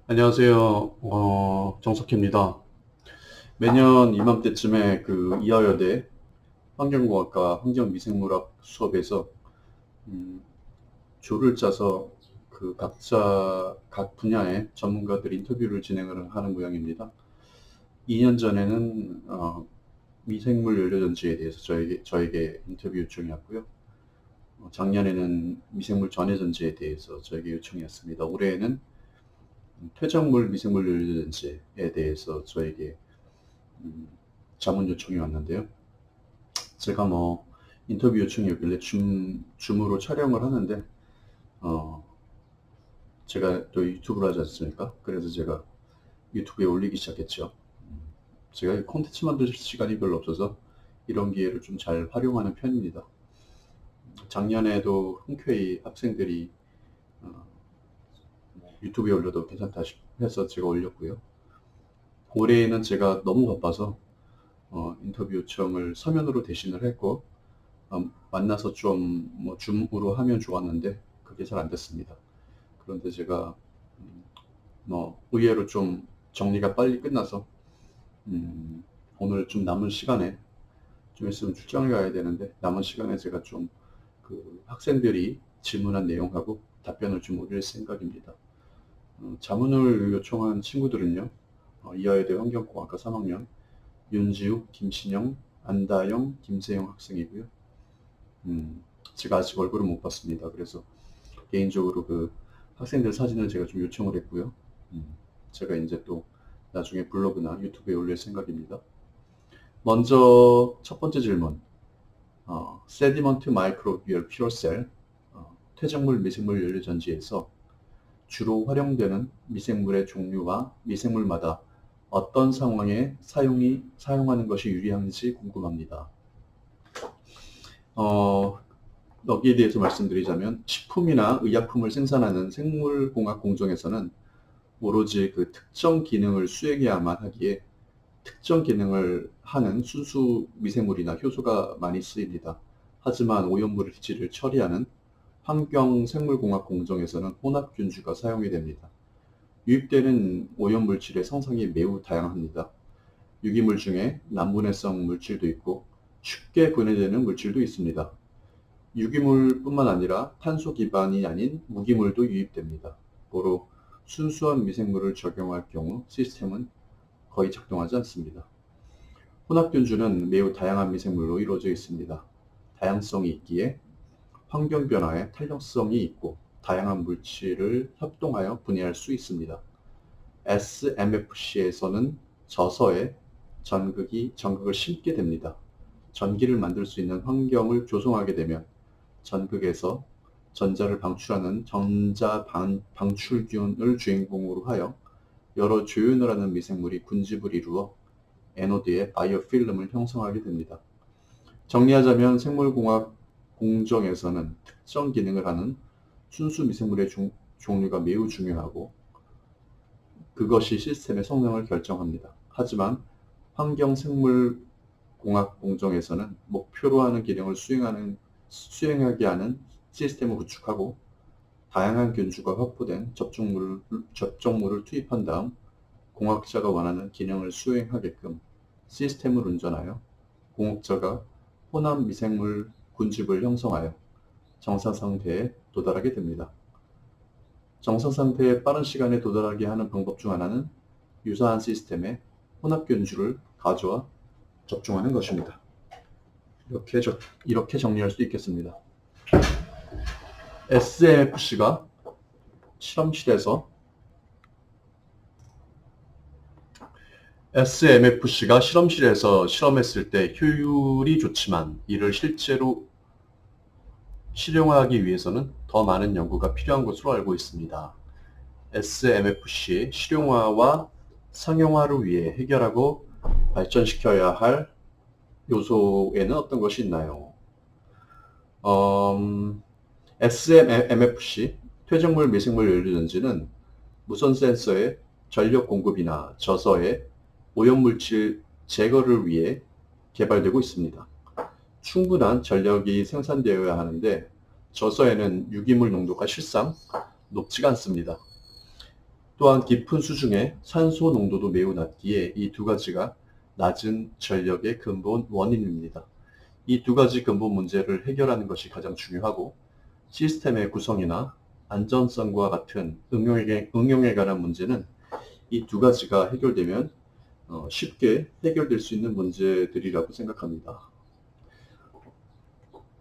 안녕하세요. 정석희입니다. 매년 이맘때쯤에 그 이화여대 환경공학과 환경미생물학 수업에서 음, 조를 짜서 그 각자 각 분야의 전문가들 인터뷰를 진행을 하는 모양입니다. 2년 전에는 미생물 연료전지에 대해서 저에게 인터뷰 요청이었고요. 작년에는 미생물 전해전지에 대해서 저에게 요청이었습니다. 올해에는 퇴적물 미생물 연료전지에 대해서 저에게 음, 자문 요청이 왔는데요. 제가 인터뷰 요청이 오길래 줌으로 촬영을 하는데, 어, 제가 또 유튜브를 하지 않습니까? 그래서 제가 유튜브에 올리기 시작했죠. 제가 콘텐츠 만들 시간이 별로 없어서 이런 기회를 좀 잘 활용하는 편입니다. 작년에도 흔쾌히 학생들이 어, 유튜브에 올려도 괜찮다 해서 제가 올렸고요. 올해에는 제가 너무 바빠서 인터뷰 요청을 서면으로 대신을 했고, 만나서 좀 줌으로 하면 좋았는데 그게 잘 안 됐습니다. 그런데 제가 음, 의외로 좀 정리가 빨리 끝나서 음, 오늘 좀 남은 시간에 좀 있으면 출장을 가야 되는데 남은 시간에 제가 좀 그 학생들이 질문한 내용하고 답변을 좀 올릴 생각입니다. 자문을 요청한 친구들은요, 이화여대 환경공학과 3학년 윤지우, 김신영, 안다영, 김세영 학생이고요. 음, 제가 아직 얼굴을 못 봤습니다. 그래서 개인적으로 그 학생들 사진을 제가 좀 요청을 했고요. 음, 제가 이제 또 나중에 블로그나 유튜브에 올릴 생각입니다. 먼저 첫 번째 질문, 세디먼트 마이크로비얼 퓨어셀, 퇴적물 미생물 연료 전지에서 주로 활용되는 미생물의 종류와 미생물마다 어떤 상황에 사용하는 것이 유리한지 궁금합니다. 어, 여기에 대해서 말씀드리자면 식품이나 의약품을 생산하는 생물공학 공정에서는 오로지 그 특정 기능을 수행해야만 하기에 특정 기능을 하는 순수 미생물이나 효소가 많이 쓰입니다. 하지만 오염물질을 처리하는 환경생물공학 공정에서는 혼합균주가 사용이 됩니다. 유입되는 오염물질의 성상이 매우 다양합니다. 유기물 중에 난분해성 물질도 있고 쉽게 분해되는 물질도 있습니다. 유기물뿐만 아니라 탄소 기반이 아닌 무기물도 유입됩니다. 고로 순수한 미생물을 적용할 경우 시스템은 거의 작동하지 않습니다. 혼합균주는 매우 다양한 미생물로 이루어져 있습니다. 다양성이 있기에 환경 변화에 탄력성이 있고 다양한 물질을 협동하여 분해할 수 있습니다. SMFC에서는 저서에 전극을 심게 됩니다. 전기를 만들 수 있는 환경을 조성하게 되면 전극에서 전자를 방출하는 전자 방출균을 주인공으로 하여 여러 조윤을 하는 미생물이 군집을 이루어 에노드에 바이오필름을 형성하게 됩니다. 정리하자면 생물공학 공정에서는 특정 기능을 하는 순수 미생물의 종류가 매우 중요하고 그것이 시스템의 성능을 결정합니다. 하지만 환경생물공학 공정에서는 목표로 하는 기능을 수행하게 하는 시스템을 구축하고 다양한 균주가 확보된 접종물을 투입한 다음 공학자가 원하는 기능을 수행하게끔 시스템을 운전하여 공학자가 혼합 미생물 군집을 형성하여 정상 상태에 도달하게 됩니다. 정상 상태에 빠른 시간에 도달하게 하는 방법 중 하나는 유사한 시스템에 혼합균주를 가져와 접종하는 것입니다. 이렇게 정리할 수 있겠습니다. SMFC가 실험실에서 실험했을 때 효율이 좋지만 이를 실제로 실용화하기 위해서는 더 많은 연구가 필요한 것으로 알고 있습니다. SMFC의 실용화와 상용화를 위해 해결하고 발전시켜야 할 요소에는 어떤 것이 있나요? SMFC, 퇴적물 미생물 연료전지는 무선 센서의 전력 공급이나 저서의 오염물질 제거를 위해 개발되고 있습니다. 충분한 전력이 생산되어야 하는데 저서에는 유기물 농도가 실상 높지가 않습니다. 또한 깊은 수중에 산소 농도도 매우 낮기에 이 두 가지가 낮은 전력의 근본 원인입니다. 이 두 가지 근본 문제를 해결하는 것이 가장 중요하고 시스템의 구성이나 안전성과 같은 응용에 관한 문제는 이 두 가지가 해결되면 쉽게 해결될 수 있는 문제들이라고 생각합니다.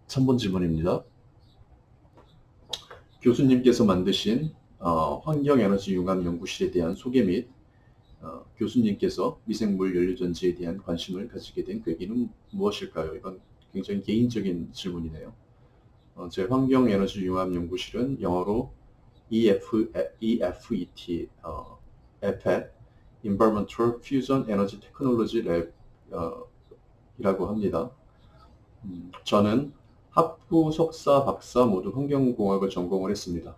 3번 질문입니다. 교수님께서 만드신 환경에너지 융합 연구실에 대한 소개 및 교수님께서 미생물 연료전지에 대한 관심을 가지게 된 계기는 무엇일까요? 이건 굉장히 개인적인 질문이네요. 제 환경에너지 융합 연구실은 영어로 EFET, EFET, Environmental Fusion Energy Technology Lab 이라고 합니다. 저는 학부, 석사, 박사 모두 환경공학을 전공을 했습니다.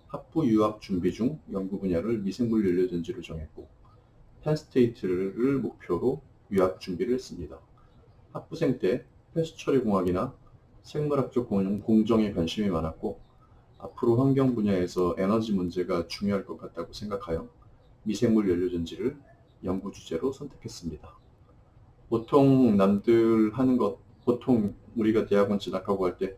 학부 유학 준비 중 연구 분야를 미생물 연료전지로 정했고 펜스테이트를 목표로 유학 준비를 했습니다. 학부생 때 폐수 처리 공학이나 생물학적 공정에 관심이 많았고 앞으로 환경 분야에서 에너지 문제가 중요할 것 같다고 생각하여 미생물 연료전지를 연구 주제로 선택했습니다. 보통 남들 하는 것, 보통 우리가 대학원 진학하고 할 때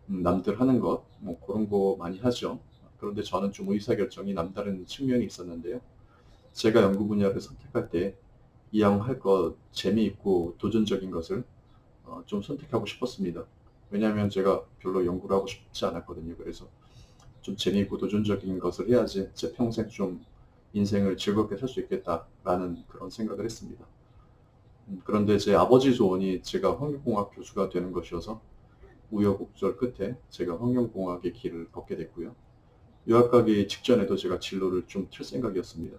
남들 하는 것, 뭐 그런 거 많이 하죠. 그런데 저는 좀 의사결정이 남다른 측면이 있었는데요. 제가 연구 분야를 선택할 때 이왕 할 것 재미있고 도전적인 것을 좀 선택하고 싶었습니다. 왜냐하면 제가 별로 연구를 하고 싶지 않았거든요. 그래서 좀 재미있고 도전적인 것을 해야지 제 평생 좀 인생을 즐겁게 살 수 있겠다라는 그런 생각을 했습니다. 그런데 제 아버지 소원이 제가 환경공학 교수가 되는 것이어서 우여곡절 끝에 제가 환경공학의 길을 걷게 됐고요. 유학 가기 직전에도 제가 진로를 좀 틀 생각이었습니다.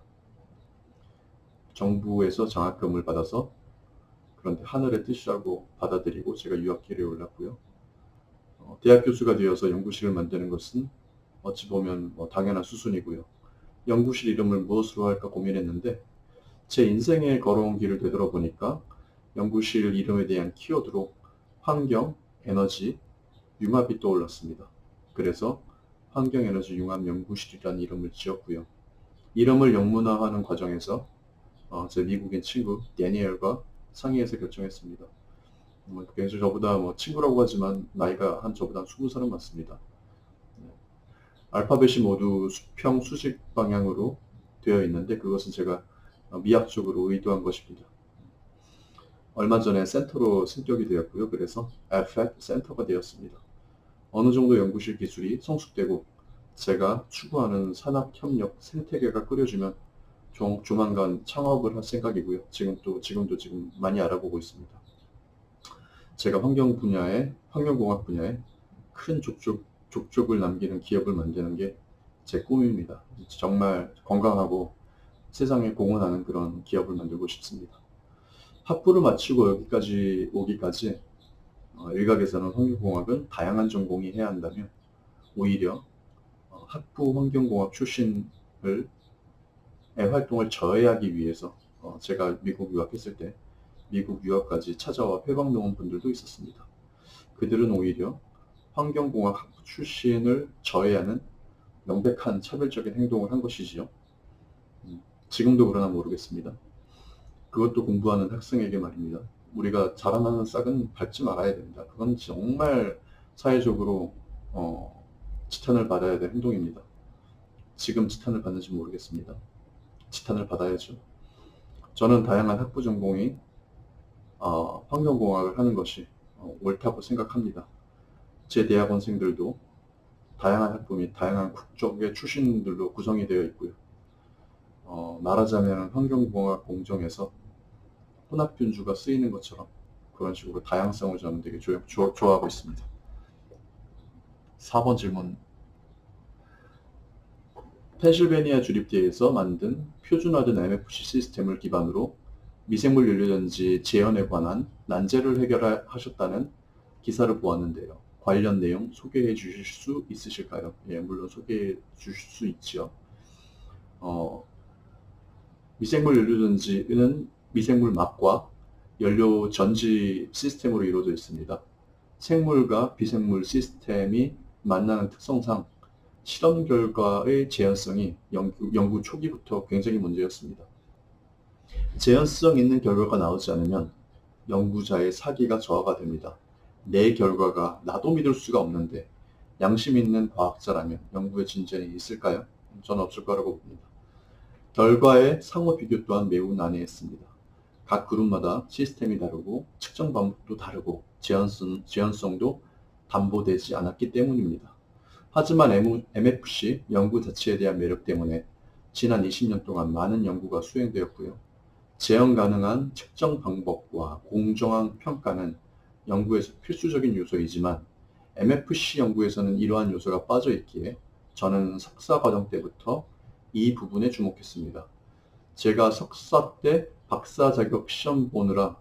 정부에서 장학금을 받아서 그런데 하늘의 뜻이라고 받아들이고 제가 유학길에 올랐고요. 대학 교수가 되어서 연구실을 만드는 것은 어찌 보면 당연한 수순이고요. 연구실 이름을 무엇으로 할까 고민했는데 제 인생에 걸어온 길을 되돌아보니까 연구실 이름에 대한 키워드로 환경, 에너지, 융합이 떠올랐습니다. 그래서 환경에너지 융합 연구실이라는 이름을 지었고요. 이름을 영문화하는 과정에서 제 미국인 친구 데니엘과 상의해서 결정했습니다. 굉장히 저보다 친구라고 하지만 나이가 저보다 20살은 많습니다. 알파벳이 모두 수평 수직 방향으로 되어 있는데 그것은 제가 미학적으로 의도한 것입니다. 얼마 전에 센터로 승격이 되었고요. 그래서 FF 센터가 되었습니다. 어느 정도 연구실 기술이 성숙되고 제가 추구하는 산학협력 생태계가 꾸려지면 조만간 창업을 할 생각이고요. 지금도 많이 알아보고 있습니다. 제가 환경공학 분야에 큰 족적을 남기는 기업을 만드는 게 제 꿈입니다. 정말 건강하고 세상에 공헌하는 그런 기업을 만들고 싶습니다. 학부를 마치고 여기까지 오기까지 일각에서는 환경공학은 다양한 전공이 해야 한다면 오히려 학부 환경공학 출신의 활동을 저해하기 위해서 제가 미국 유학했을 때 미국 유학까지 찾아와 회방놓은 분들도 있었습니다. 그들은 오히려 환경공학 학부 출신을 저해하는 명백한 차별적인 행동을 한 것이지요. 지금도 그러나 모르겠습니다. 그것도 공부하는 학생에게 말입니다. 우리가 자라나는 싹은 밟지 말아야 됩니다. 그건 정말 사회적으로 지탄을 받아야 될 행동입니다. 지금 지탄을 받는지 모르겠습니다. 지탄을 받아야죠. 저는 다양한 학부 전공이 환경공학을 하는 것이 옳다고 생각합니다. 제 대학원생들도 다양한 학부 및 다양한 국적의 출신들로 구성이 되어 있고요. 말하자면 환경공학 공정에서 혼합균주가 쓰이는 것처럼 그런 식으로 다양성을 저는 되게 좋아하고 있습니다. 4번 질문. 펜실베니아 주립대에서 만든 표준화된 MFC 시스템을 기반으로 미생물 연료전지 재현에 관한 난제를 해결하셨다는 기사를 보았는데요. 관련 내용 소개해 주실 수 있으실까요? 예, 물론 소개해 주실 수 있죠. 미생물 연료전지는 미생물 막과 연료 전지 시스템으로 이루어져 있습니다. 생물과 비생물 시스템이 만나는 특성상 실험 결과의 재현성이 연구 초기부터 굉장히 문제였습니다. 재현성 있는 결과가 나오지 않으면 연구자의 사기가 저하가 됩니다. 내 결과가 나도 믿을 수가 없는데 양심 있는 과학자라면 연구의 진전이 있을까요? 저는 없을 거라고 봅니다. 결과의 상호 비교 또한 매우 난해했습니다. 각 그룹마다 시스템이 다르고 측정 방법도 다르고 재현성도 담보되지 않았기 때문입니다. 하지만 MFC 연구 자체에 대한 매력 때문에 지난 20년 동안 많은 연구가 수행되었고요. 재현 가능한 측정 방법과 공정한 평가는 연구에서 필수적인 요소이지만 MFC 연구에서는 이러한 요소가 빠져 있기에 저는 석사 과정 때부터 이 부분에 주목했습니다. 제가 석사 때 박사 자격 시험 보느라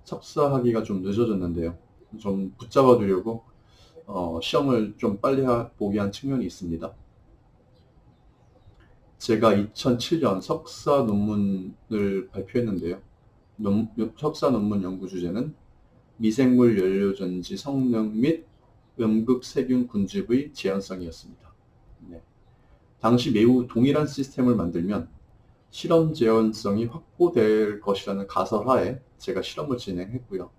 석사 하기가 좀 늦어졌는데요. 좀 붙잡아 두려고 시험을 좀 빨리 보게 한 측면이 있습니다. 제가 2007년 석사 논문을 발표했는데요. 석사 논문 연구 주제는 미생물 연료전지 성능 및 음극세균 군집의 재현성이었습니다. 네. 당시 매우 동일한 시스템을 만들면 실험 재현성이 확보될 것이라는 가설하에 제가 실험을 진행했고요.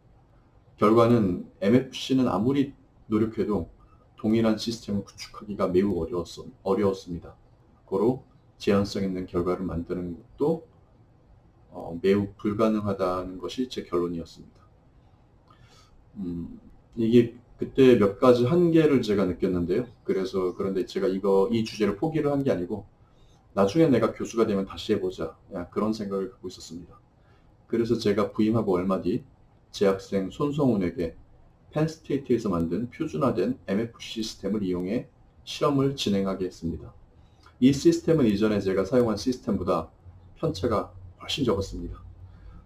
결과는 MFC는 아무리 노력해도 동일한 시스템을 구축하기가 매우 어려웠습니다. 고로 재현성 있는 결과를 만드는 것도 매우 불가능하다는 것이 제 결론이었습니다. 이게 그때 몇 가지 한계를 제가 느꼈는데요. 그런데 제가 이 주제를 포기를 한 게 아니고 나중에 내가 교수가 되면 다시 해보자. 그런 생각을 갖고 있었습니다. 그래서 제가 부임하고 얼마 뒤 재학생 손성훈에게 펜스테이트에서 만든 표준화된 MFC 시스템을 이용해 실험을 진행하게 했습니다. 이 시스템은 이전에 제가 사용한 시스템보다 편차가 훨씬 적었습니다.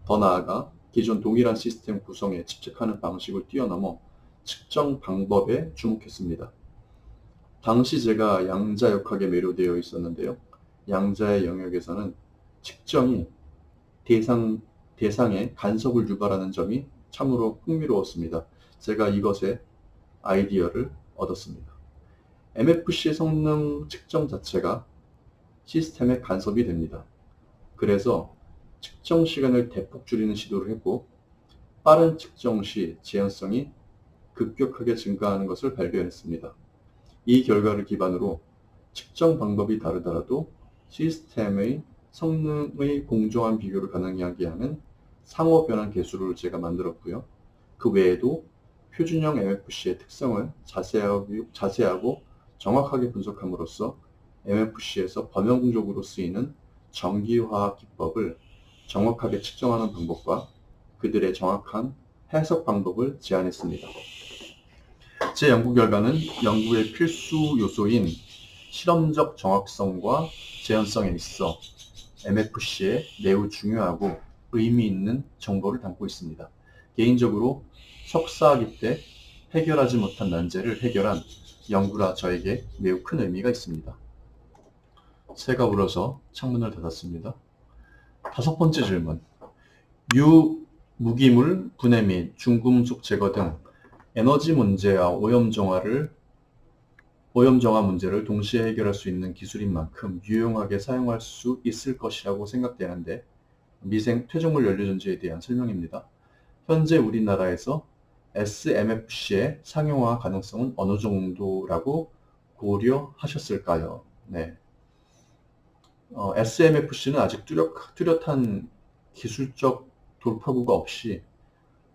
더 나아가 기존 동일한 시스템 구성에 집착하는 방식을 뛰어넘어 측정 방법에 주목했습니다. 당시 제가 양자역학에 매료되어 있었는데요. 양자의 영역에서는 측정이 대상에 간섭을 유발하는 점이 참으로 흥미로웠습니다. 제가 이것에 아이디어를 얻었습니다. MFC의 성능 측정 자체가 시스템에 간섭이 됩니다. 그래서 측정 시간을 대폭 줄이는 시도를 했고 빠른 측정 시 재현성이 급격하게 증가하는 것을 발견했습니다. 이 결과를 기반으로 측정 방법이 다르더라도 시스템의 성능의 공정한 비교를 가능하게 하는 상호 변환 개수를 제가 만들었고요. 그 외에도 표준형 MFC의 특성을 자세하고 정확하게 분석함으로써 MFC에서 범용적으로 쓰이는 전기화학 기법을 정확하게 측정하는 방법과 그들의 정확한 해석 방법을 제안했습니다. 제 연구 결과는 연구의 필수 요소인 실험적 정확성과 재현성에 있어 MFC에 매우 중요하고 의미 있는 정보를 담고 있습니다. 개인적으로 석사학위 때 해결하지 못한 난제를 해결한 연구라 저에게 매우 큰 의미가 있습니다. 새가 울어서 창문을 닫았습니다. 5번째 질문. 유무기물 분해 및 중금속 제거 등 에너지 문제와 오염정화 문제를 동시에 해결할 수 있는 기술인 만큼 유용하게 사용할 수 있을 것이라고 생각되는데 퇴적물 연료전지에 대한 설명입니다. 현재 우리나라에서 SMFC의 상용화 가능성은 어느 정도라고 고려하셨을까요? 네. SMFC는 아직 뚜렷한 기술적 돌파구가 없이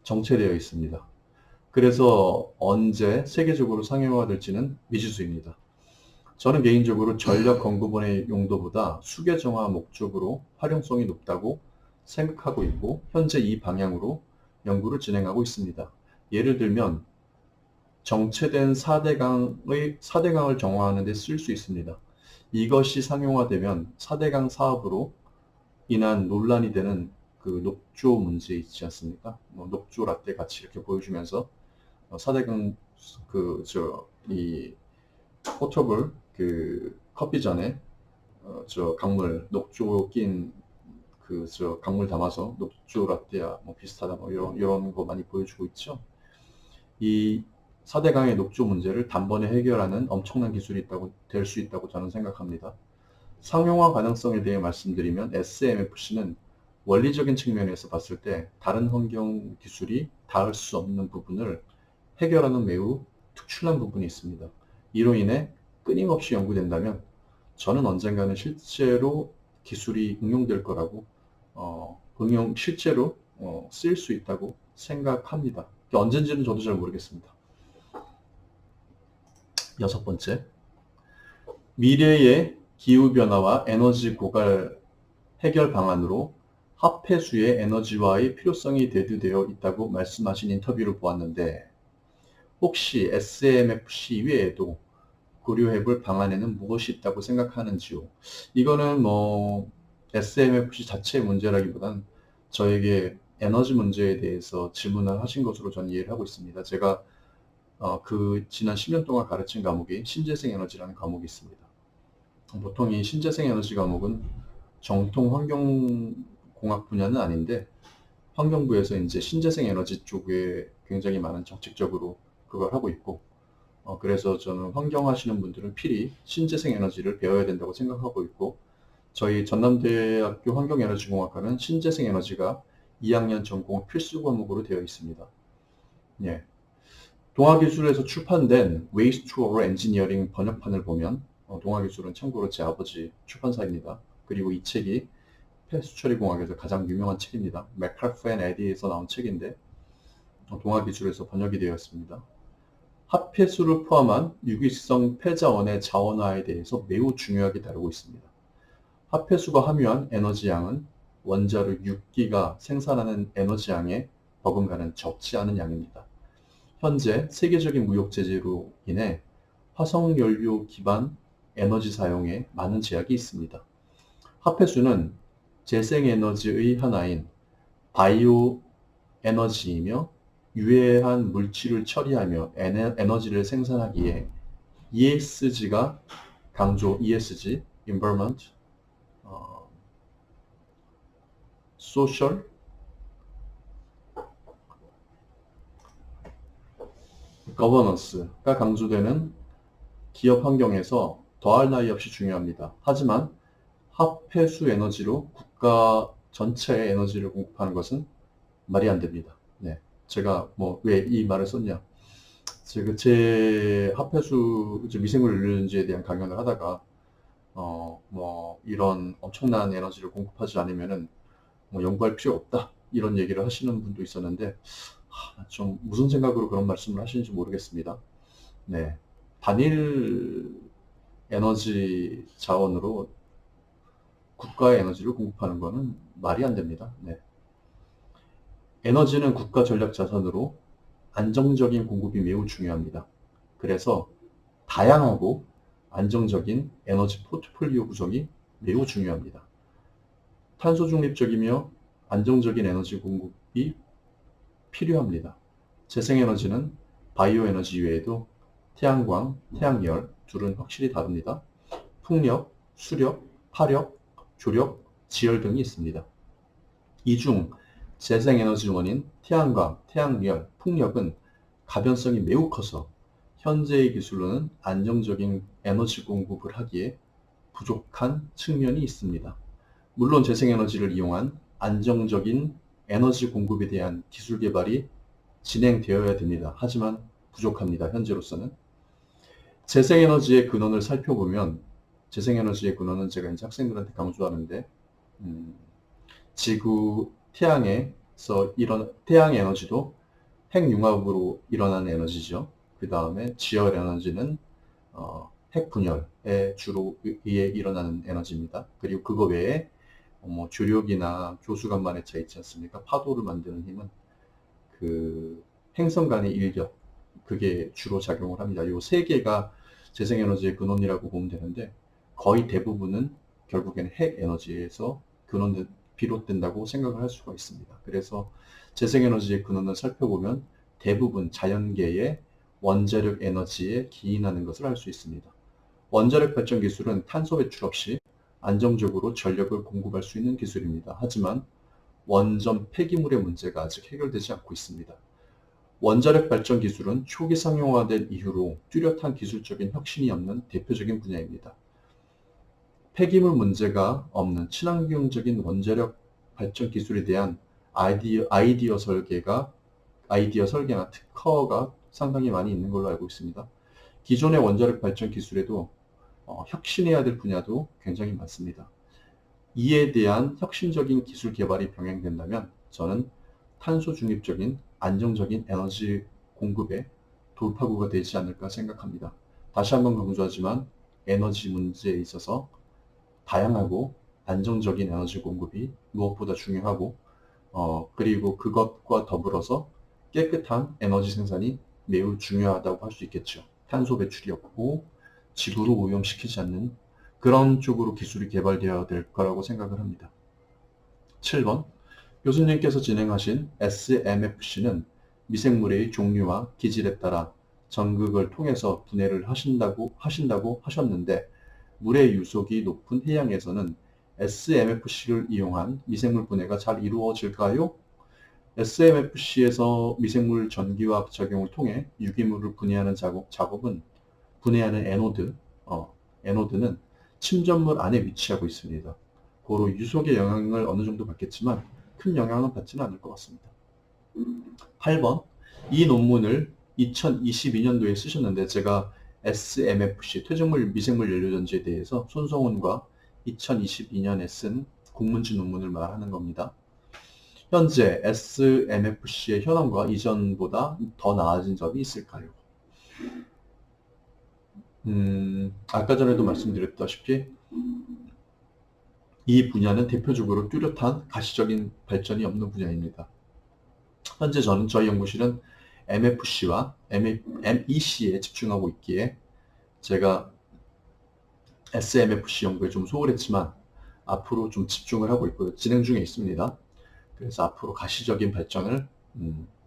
정체되어 있습니다. 그래서 언제 세계적으로 상용화될지는 미지수입니다. 저는 개인적으로 전력 공급원의 용도보다 수계정화 목적으로 활용성이 높다고 생각하고 있고 현재 이 방향으로 연구를 진행하고 있습니다. 예를 들면 정체된 4대강을 정화하는 데 쓸 수 있습니다. 이것이 상용화되면 4대강 사업으로 인한 논란이 되는 그 녹조 문제 있지 않습니까? 녹조 라떼 같이 이렇게 보여주면서 4대강 이 포터블 커피 전에 강물 녹조 낀 강물 담아서 녹조 라떼야 비슷하다 이런 거 많이 보여주고 있죠. 이 4대강의 녹조 문제를 단번에 해결하는 엄청난 기술이 될 수 있다고 저는 생각합니다. 상용화 가능성에 대해 말씀드리면 SMFC는 원리적인 측면에서 봤을 때 다른 환경 기술이 닿을 수 없는 부분을 해결하는 매우 특출난 부분이 있습니다. 이로 인해 끊임없이 연구된다면 저는 언젠가는 실제로 기술이 응용될 거라고 실제로 쓰일 수 있다고 생각합니다. 언젠지는 저도 잘 모르겠습니다. 6번째, 미래의 기후변화와 에너지 고갈 해결 방안으로 합폐수의 에너지화의 필요성이 대두되어 있다고 말씀하신 인터뷰를 보았는데 혹시 SMFC 외에도 고려해볼 방안에는 무엇이 있다고 생각하는지요? 이거는 SMFC 자체의 문제라기보단 저에게 에너지 문제에 대해서 질문을 하신 것으로 저는 이해를 하고 있습니다. 제가 지난 10년 동안 가르친 과목이 신재생 에너지라는 과목이 있습니다. 보통 이 신재생 에너지 과목은 정통 환경공학 분야는 아닌데 환경부에서 이제 신재생 에너지 쪽에 굉장히 많은 정책적으로 그걸 하고 있고 그래서 저는 환경 하시는 분들은 필히 신재생 에너지를 배워야 된다고 생각하고 있고 저희 전남대학교 환경에너지공학과는 신재생 에너지가 2학년 전공 필수 과목으로 되어 있습니다. 예. 동아기술에서 출판된 Waste to Our Engineering 번역판을 보면 동아기술은 참고로 제 아버지 출판사입니다. 그리고 이 책이 폐수처리공학에서 가장 유명한 책입니다. 맥칼프 앤 에디에서 나온 책인데 동아기술에서 번역이 되었습니다. 합폐수를 포함한 유기성 폐자원의 자원화에 대해서 매우 중요하게 다루고 있습니다. 합폐수가 함유한 에너지양은 원자로 6기가 생산하는 에너지양에 버금가는 적지 않은 양입니다. 현재 세계적인 무역 제재로 인해 화석연료 기반 에너지 사용에 많은 제약이 있습니다. 합폐수는 재생에너지의 하나인 바이오 에너지이며 유해한 물질을 처리하며 에너지를 생산하기에 ESG가 강조, ESG, Environment, Social, Governance가 강조되는 기업 환경에서 더할 나위 없이 중요합니다. 하지만 합폐수 에너지로 국가 전체의 에너지를 공급하는 것은 말이 안 됩니다. 네. 제가 왜 이 말을 썼냐. 제 합폐수 미생물 연료전지에 대한 강연을 하다가 이런 엄청난 에너지를 공급하지 않으면은 연구할 필요 없다 이런 얘기를 하시는 분도 있었는데 좀 무슨 생각으로 그런 말씀을 하시는지 모르겠습니다. 네, 단일 에너지 자원으로 국가의 에너지를 공급하는 것은 말이 안 됩니다. 네. 에너지는 국가 전략 자산으로 안정적인 공급이 매우 중요합니다. 그래서 다양하고 안정적인 에너지 포트폴리오 구성이 매우 중요합니다. 탄소 중립적이며 안정적인 에너지 공급이 필요합니다. 재생에너지는 바이오 에너지 외에도 태양광, 태양열 둘은 확실히 다릅니다. 풍력, 수력, 화력, 조력, 지열 등이 있습니다. 이 중 재생에너지원인 태양광, 태양열, 풍력은 가변성이 매우 커서 현재의 기술로는 안정적인 에너지 공급을 하기에 부족한 측면이 있습니다. 물론 재생에너지를 이용한 안정적인 에너지 공급에 대한 기술 개발이 진행되어야 됩니다. 하지만 부족합니다. 현재로서는. 재생에너지의 근원을 살펴보면 재생에너지의 근원은 제가 이제 학생들한테 강조하는데 지구, 태양에서 태양 에너지도 핵융합으로 일어나는 에너지죠. 그 다음에 지열 에너지는 핵 분열에 주로 의해 일어나는 에너지입니다. 그리고 그거 외에 주력이나 교수간만의 차 있지 않습니까? 파도를 만드는 힘은 그 행성 간의 인력, 그게 주로 작용을 합니다. 이 세 개가 재생에너지의 근원이라고 보면 되는데 거의 대부분은 결국에는 핵 에너지에서 비롯된다고 생각을 할 수가 있습니다. 그래서 재생에너지의 근원을 살펴보면 대부분 자연계의 원자력 에너지에 기인하는 것을 알 수 있습니다. 원자력 발전 기술은 탄소 배출 없이 안정적으로 전력을 공급할 수 있는 기술입니다. 하지만 원전 폐기물의 문제가 아직 해결되지 않고 있습니다. 원자력 발전 기술은 초기 상용화된 이후로 뚜렷한 기술적인 혁신이 없는 대표적인 분야입니다. 폐기물 문제가 없는 친환경적인 원자력 발전 기술에 대한 아이디어 설계나 특허가 상당히 많이 있는 걸로 알고 있습니다. 기존의 원자력 발전 기술에도 혁신해야 될 분야도 굉장히 많습니다. 이에 대한 혁신적인 기술 개발이 병행된다면 저는 탄소 중립적인 안정적인 에너지 공급의 돌파구가 되지 않을까 생각합니다. 다시 한번 강조하지만 에너지 문제에 있어서 다양하고 안정적인 에너지 공급이 무엇보다 중요하고 그리고 그것과 더불어서 깨끗한 에너지 생산이 매우 중요하다고 할 수 있겠죠. 탄소 배출이 없고 지구를 오염시키지 않는 그런 쪽으로 기술이 개발되어야 될 거라고 생각을 합니다. 7번 교수님께서 진행하신 SMFC는 미생물의 종류와 기질에 따라 전극을 통해서 분해를 하신다고 하셨는데 물의 유속이 높은 해양에서는 SMFC를 이용한 미생물 분해가 잘 이루어질까요? SMFC에서 미생물 전기화학 작용을 통해 유기물을 분해하는 작업은 분해하는 에노드는 침전물 안에 위치하고 있습니다. 고로 유속의 영향을 어느 정도 받겠지만 큰 영향은 받지는 않을 것 같습니다. 8번 이 논문을 2022년도에 쓰셨는데 제가 SMFC 퇴적물 미생물 연료전지에 대해서 손성훈과 2022년에 쓴 국문지 논문을 말하는 겁니다. 현재 SMFC의 현황과 이전보다 더 나아진 점이 있을까요? 아까 전에도 말씀드렸다시피 이 분야는 대표적으로 뚜렷한 가시적인 발전이 없는 분야입니다. 현재 저희 연구실은 MFC와 MEC에 집중하고 있기에 제가 SMFC 연구에 좀 소홀했지만 앞으로 좀 집중을 하고 있고요. 진행 중에 있습니다. 그래서 앞으로 가시적인 발전을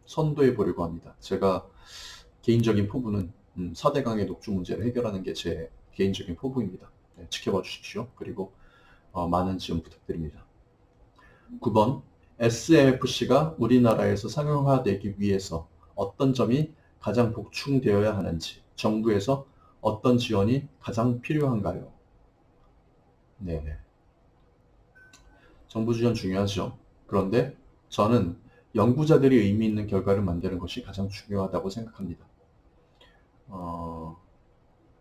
선도해 보려고 합니다. 제가 개인적인 포부는 4대강의 녹조 문제를 해결하는 게 제 개인적인 포부입니다. 네, 지켜봐 주십시오. 그리고 많은 지원 부탁드립니다. 9번 SMFC가 우리나라에서 상용화되기 위해서 어떤 점이 가장 보충되어야 하는지 정부에서 어떤 지원이 가장 필요한가요? 네, 정부 지원 중요하죠. 그런데 저는 연구자들이 의미 있는 결과를 만드는 것이 가장 중요하다고 생각합니다.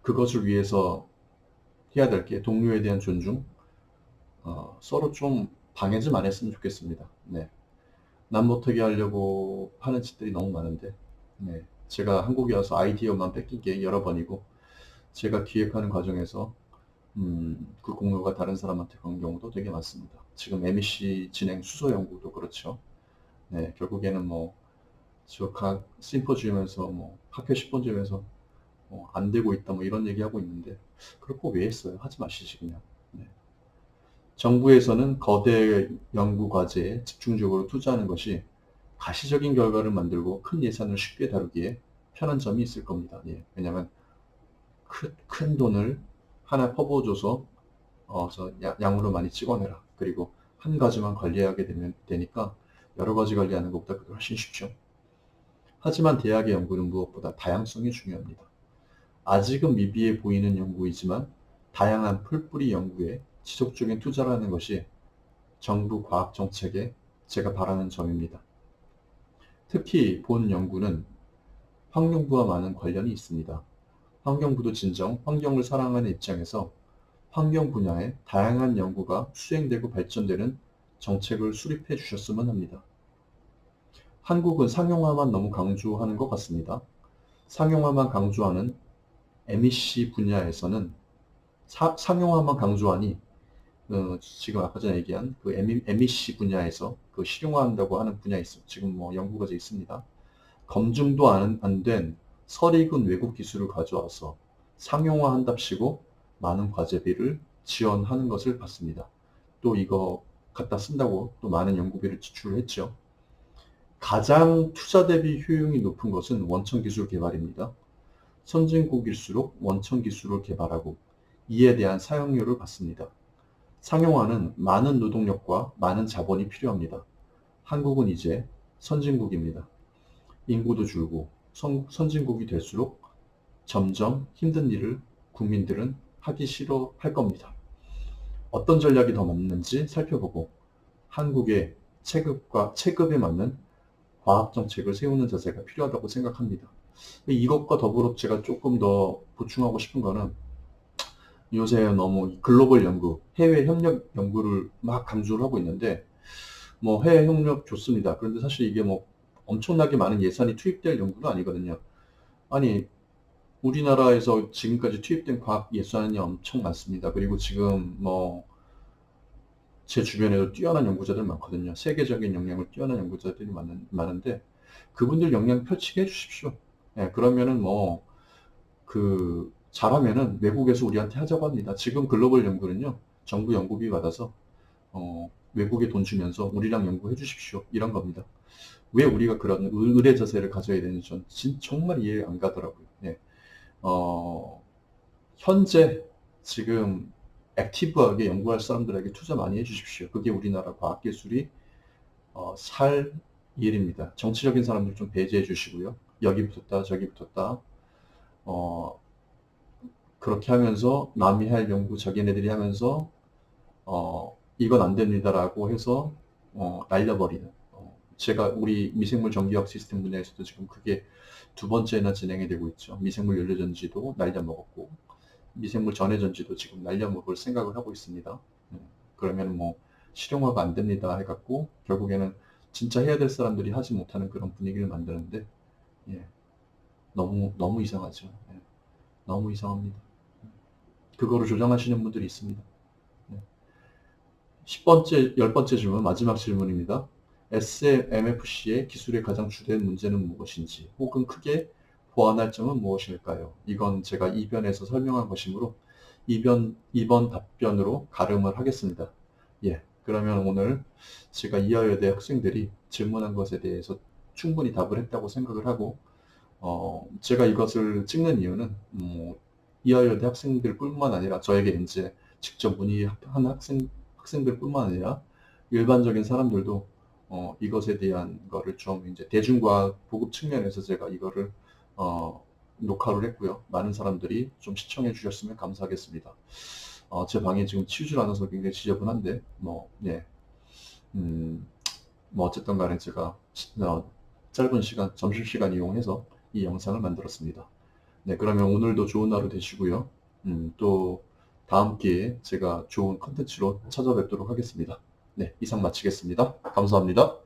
그것을 위해서 해야 될 게 동료에 대한 존중, 서로 좀 방해 좀 안 했으면 좋겠습니다. 네. 남 못하게 하려고 하는 짓들이 너무 많은데, 네. 제가 한국에 와서 아이디어만 뺏긴 게 여러 번이고, 제가 기획하는 과정에서 그 공로가 다른 사람한테 간 경우도 되게 많습니다. 지금 MEC 진행 수소 연구도 그렇죠. 네, 결국에는 각 심포지움에서 학회 심포지움에서 안 되고 있다 이런 얘기하고 있는데 그걸 꼭 왜 했어요? 하지 마시지 그냥. 네. 정부에서는 거대 연구 과제에 집중적으로 투자하는 것이 가시적인 결과를 만들고 큰 예산을 쉽게 다루기에 편한 점이 있을 겁니다. 예, 왜냐하면 큰 돈을 하나 퍼부어줘서 양으로 많이 찍어내라. 그리고 한 가지만 관리하게 되니까 여러 가지 관리하는 것보다 그게 훨씬 쉽죠. 하지만 대학의 연구는 무엇보다 다양성이 중요합니다. 아직은 미비해 보이는 연구이지만 다양한 풀뿌리 연구에 지속적인 투자를 하는 것이 정부 과학정책에 제가 바라는 점입니다. 특히 본 연구는 환경부와 많은 관련이 있습니다. 환경부도 진정 환경을 사랑하는 입장에서 환경 분야에 다양한 연구가 수행되고 발전되는 정책을 수립해 주셨으면 합니다. 한국은 상용화만 너무 강조하는 것 같습니다. 상용화만 강조하는 MEC 분야에서는 상용화만 강조하니 지금 아까 전에 얘기한 그 MEC 분야에서 그 실용화한다고 하는 분야 지금 연구가 있습니다. 검증도 안 된 설익은 외국 기술을 가져와서 상용화한답시고 많은 과제비를 지원하는 것을 봤습니다. 또 이거 갖다 쓴다고 또 많은 연구비를 지출을 했죠. 가장 투자 대비 효용이 높은 것은 원천 기술 개발입니다. 선진국일수록 원천 기술을 개발하고 이에 대한 사용료를 받습니다. 상용화는 많은 노동력과 많은 자본이 필요합니다. 한국은 이제 선진국입니다. 인구도 줄고 선진국이 될수록 점점 힘든 일을 국민들은 하기 싫어할 겁니다. 어떤 전략이 더 맞는지 살펴보고 한국의 체급에 맞는 과학 정책을 세우는 자세가 필요하다고 생각합니다. 이것과 더불어 제가 조금 더 보충하고 싶은 거는 요새 너무 글로벌 연구, 해외 협력 연구를 막 강조를 하고 있는데 뭐 해외 협력 좋습니다. 그런데 사실 이게 뭐 엄청나게 많은 예산이 투입될 연구는 아니거든요. 아니, 우리나라에서 지금까지 투입된 과학 예산이 엄청 많습니다. 그리고 지금 뭐 제 주변에도 뛰어난 연구자들 많거든요. 세계적인 역량을 뛰어난 연구자들이 많은데 그분들 역량 펼치게 해주십시오. 예, 그러면은 뭐 잘하면은 외국에서 우리한테 하자고 합니다. 지금 글로벌 연구는요, 정부 연구비 받아서 외국에 돈 주면서 우리랑 연구해 주십시오. 이런 겁니다. 왜 우리가 그런 의뢰 자세를 가져야 되는지 전 정말 이해 안 가더라고요. 예. 어, 현재 지금 액티브하게 연구할 사람들에게 투자 많이 해주십시오. 그게 우리나라 과학기술이 살 일입니다. 정치적인 사람들 좀 배제해 주시고요. 여기 붙었다, 저기 붙었다. 어, 그렇게 하면서 남이 할 연구 자기네들이 하면서 이건 안 됩니다라고 해서 날려버리는. 제가 우리 미생물 전기학 시스템 분야에서도 지금 그게 두 번째나 진행이 되고 있죠. 미생물 연료전지도 날려먹었고 미생물 전해전지도 지금 날려먹을 생각을 하고 있습니다. 그러면 뭐 실용화가 안 됩니다 해갖고 결국에는 진짜 해야 될 사람들이 하지 못하는 그런 분위기를 만드는데 예, 너무 이상하죠. 예, 너무 이상합니다. 그거를 조장하시는 분들이 있습니다. 예. 10번째, 10번째 질문, 마지막 질문입니다. SMFC의 기술의 가장 주된 문제는 무엇인지, 혹은 크게 보완할 점은 무엇일까요? 이건 제가 이변에서 설명한 것이므로 이번 답변으로 가름을 하겠습니다. 예, 그러면 오늘 제가 이화여대 학생들이 질문한 것에 대해서 충분히 답을 했다고 생각을 하고, 제가 이것을 찍는 이유는, 이화여대 학생들 뿐만 아니라 저에게 이제 직접 문의한 학생들 뿐만 아니라 일반적인 사람들도 이것에 대한 거를 좀 이제 대중과학 보급 측면에서 제가 이거를 녹화를 했고요. 많은 사람들이 좀 시청해 주셨으면 감사하겠습니다. 제 방에 지금 치우질 않아서 굉장히 지저분한데, 예. 뭐 어쨌든 간에 제가 짧은 시간, 점심시간 이용해서 이 영상을 만들었습니다. 네, 그러면 오늘도 좋은 하루 되시고요. 또 다음 기회에 제가 좋은 컨텐츠로 찾아뵙도록 하겠습니다. 네, 이상 마치겠습니다. 감사합니다.